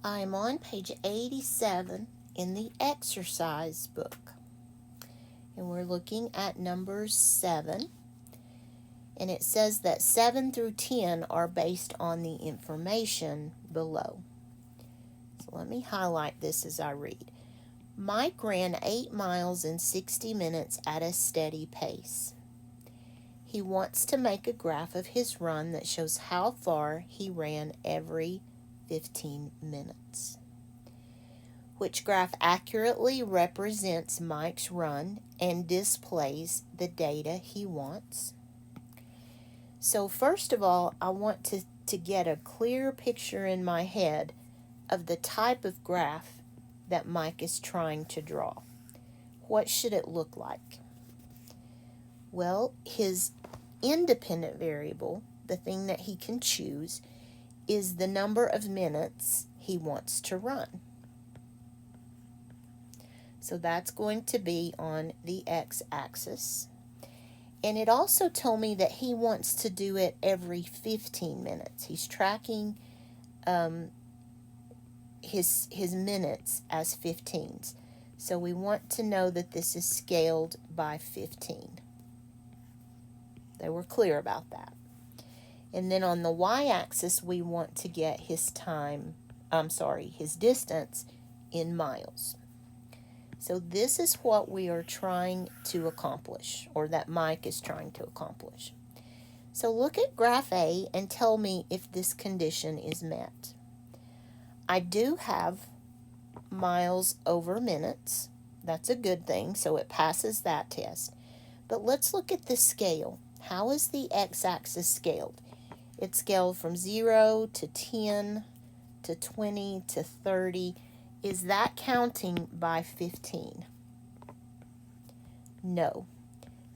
I'm on page 87 in the exercise book, and we're looking at numbers 7, and it says that 7 through 10 are based on the information below. So let me highlight this as I read. Mike ran 8 miles in 60 minutes at a steady pace. He wants to make a graph of his run that shows how far he ran every 15 minutes. Which graph accurately represents Mike's run and displays the data he wants? So first of all, I want to get a clear picture in my head of the type of graph that Mike is trying to draw. What should it look like? Well, his independent variable, the thing that he can choose, is the number of minutes he wants to run. So that's going to be on the x-axis. And it also told me that he wants to do it every 15 minutes. He's tracking his minutes as 15s. So we want to know that this is scaled by 15. They were clear about that. And then on the y-axis, we want to get his distance in miles. So this is what we are trying to accomplish, or that Mike is trying to accomplish. So look at graph A and tell me if this condition is met. I do have miles over minutes. That's a good thing, so it passes that test. But let's look at the scale. How is the x-axis scaled? It's scaled from 0 to 10 to 20 to 30. Is that counting by 15? No.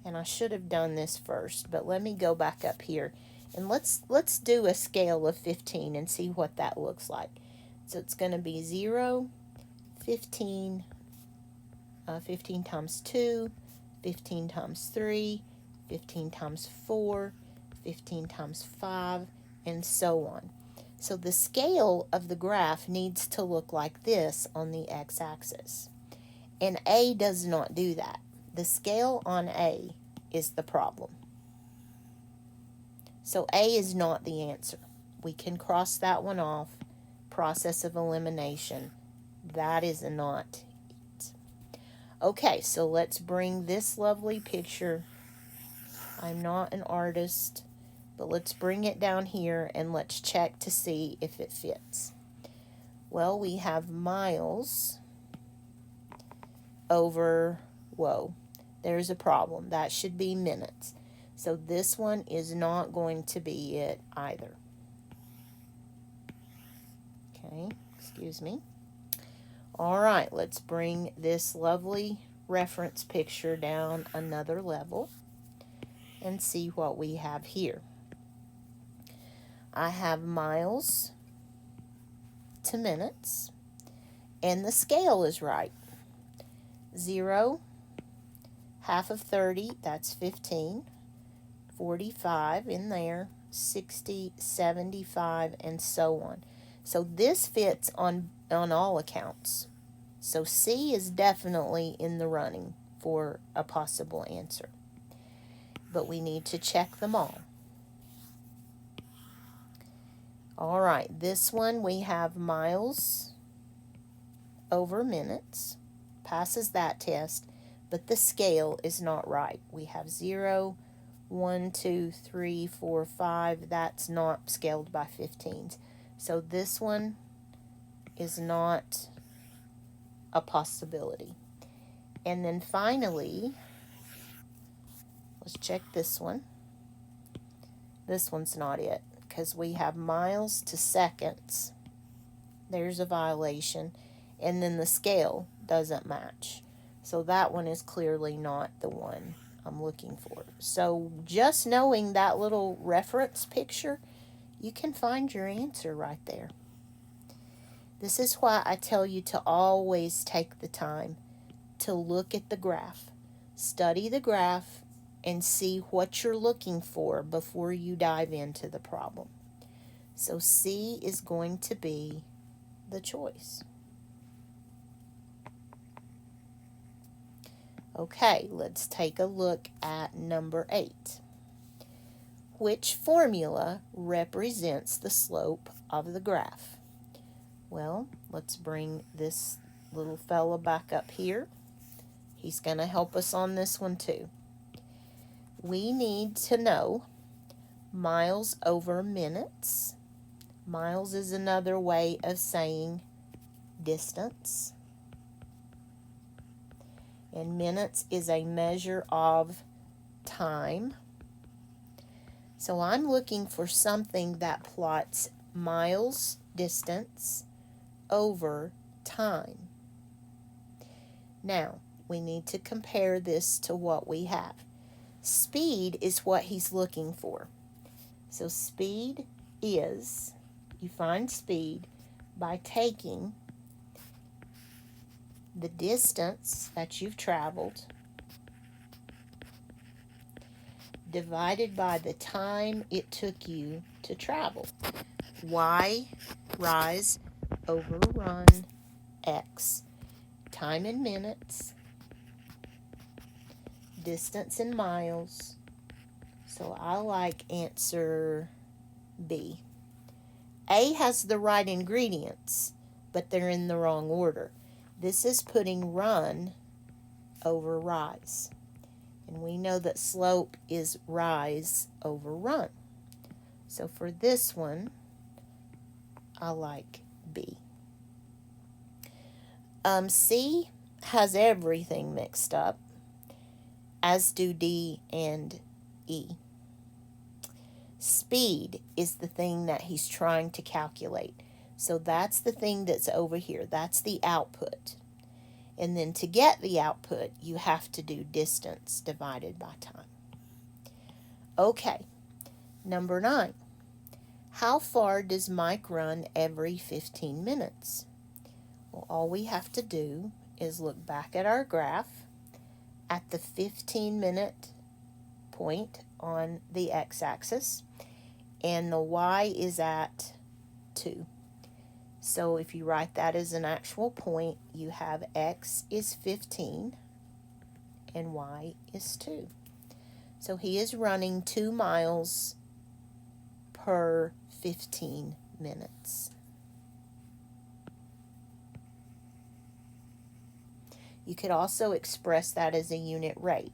And I should have done this first, but let me go back up here and let's do a scale of 15 and see what that looks like. So it's going to be 0, 15, 15 times 2, 15 times 3, 15 times 4, 15 times 5, and so on. So the scale of the graph needs to look like this on the x-axis. And A does not do that. The scale on A is the problem. So A is not the answer. We can cross that one off. Process of elimination. That is not it. Okay, so let's bring this lovely picture. I'm not an artist, but let's bring it down here and let's check to see if it fits. Well, we have miles over, there's a problem. That should be minutes. So this one is not going to be it either. Okay, excuse me. All right, let's bring this lovely reference picture down another level and see what we have here. I have miles to minutes, and the scale is right. 0, half of 30, that's 15, 45 in there, 60, 75, and so on. So this fits on all accounts. So C is definitely in the running for a possible answer. But we need to check them all. All right, this one we have miles over minutes. Passes that test, but the scale is not right. We have 0, 1, 2, 3, 4, 5. That's not scaled by 15s. So this one is not a possibility. And then finally, let's check this one. This one's not it, because we have miles to seconds. There's a violation. And then the scale doesn't match. So that one is clearly not the one I'm looking for. So just knowing that little reference picture, you can find your answer right there. This is why I tell you to always take the time to look at the graph. Study the graph and see what you're looking for before you dive into the problem. So C is going to be the choice. Okay, let's take a look at number 8. Which formula represents the slope of the graph? Well, let's bring this little fella back up here. He's going to help us on this one too. We need to know miles over minutes. Miles is another way of saying distance. And minutes is a measure of time. So I'm looking for something that plots miles distance over time. Now, we need to compare this to what we have. Speed is what he's looking for. So speed is, you find speed by taking the distance that you've traveled divided by the time it took you to travel. Y rise over run X. Time in minutes, distance in miles. So I like answer B. A has the right ingredients, but they're in the wrong order. This is putting run over rise. And we know that slope is rise over run. So for this one, I like B. C has everything mixed up, as do D and E. Speed is the thing that he's trying to calculate. So that's the thing that's over here. That's the output. And then to get the output, you have to do distance divided by time. Okay, number 9. How far does Mike run every 15 minutes? Well, all we have to do is look back at our graph at the 15-minute point on the x-axis, and the y is at 2. So if you write that as an actual point, you have x is 15 and y is 2. So he is running 2 miles per 15 minutes. You could also express that as a unit rate.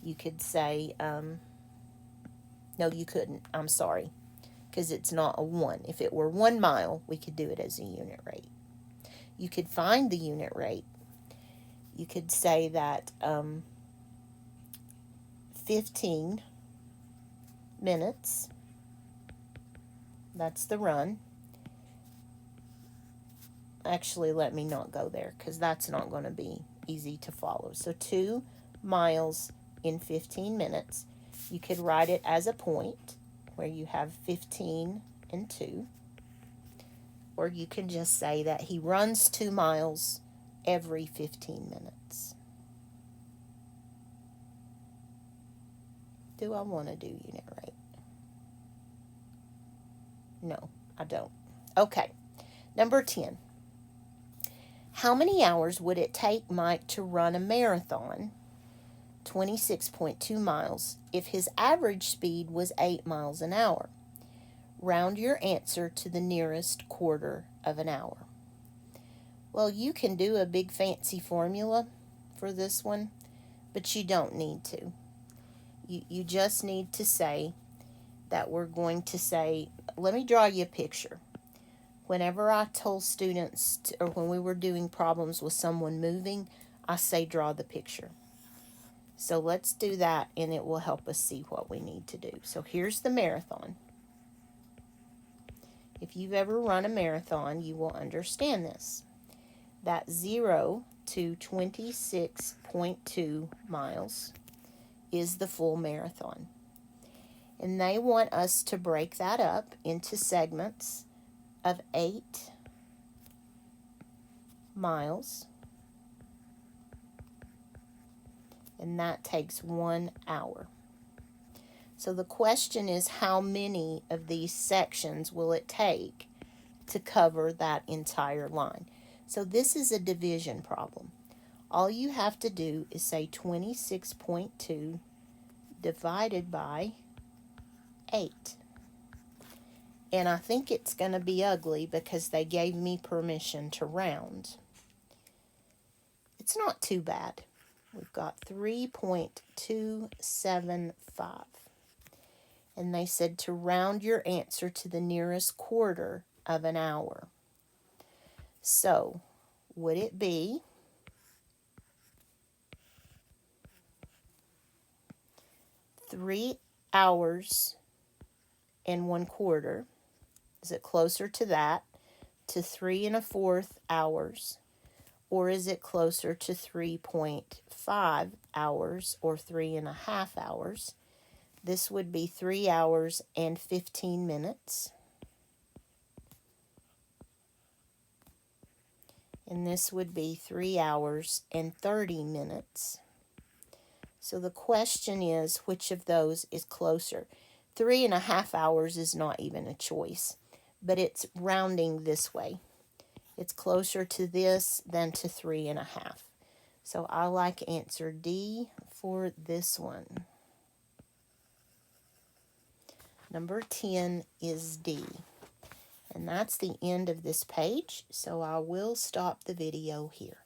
You could say, no, you couldn't. I'm sorry. Because it's not a 1. If it were 1 mile, we could do it as a unit rate. You could find the unit rate. You could say that 15 minutes, that's the run. Actually, let me not go there because that's not going to be easy to follow. So 2 miles in 15 minutes. You could write it as a point where you have 15 and 2. Or you can just say that he runs 2 miles every 15 minutes. Do I want to do unit rate? No, I don't. Okay, number 10. How many hours would it take Mike to run a marathon, 26.2 miles, if his average speed was 8 miles an hour? Round your answer to the nearest quarter of an hour. Well, you can do a big fancy formula for this one, but you don't need to. You just need to say that we're going to say, let me draw you a picture. Whenever I told students, or when we were doing problems with someone moving, I say draw the picture. So let's do that, and it will help us see what we need to do. So here's the marathon. If you've ever run a marathon, you will understand this. That 0 to 26.2 miles is the full marathon. And they want us to break that up into segments of 8 miles. And that takes 1 hour. So the question is, how many of these sections will it take to cover that entire line. So this is a division problem. All you have to do is say 26.2 divided by 8. And I think it's going to be ugly because they gave me permission to round. It's not too bad. We've got 3.275. And they said to round your answer to the nearest quarter of an hour. So, would it be 3 hours and 1/4? Is it closer to that, to 3 1/4 hours? Or is it closer to 3.5 hours or 3.5 hours? This would be 3 hours and 15 minutes. And this would be 3 hours and 30 minutes. So the question is, which of those is closer? 3.5 hours is not even a choice, but it's rounding this way. It's closer to this than to 3.5. So I like answer D for this one. Number 10 is D. And that's the end of this page, so I will stop the video here.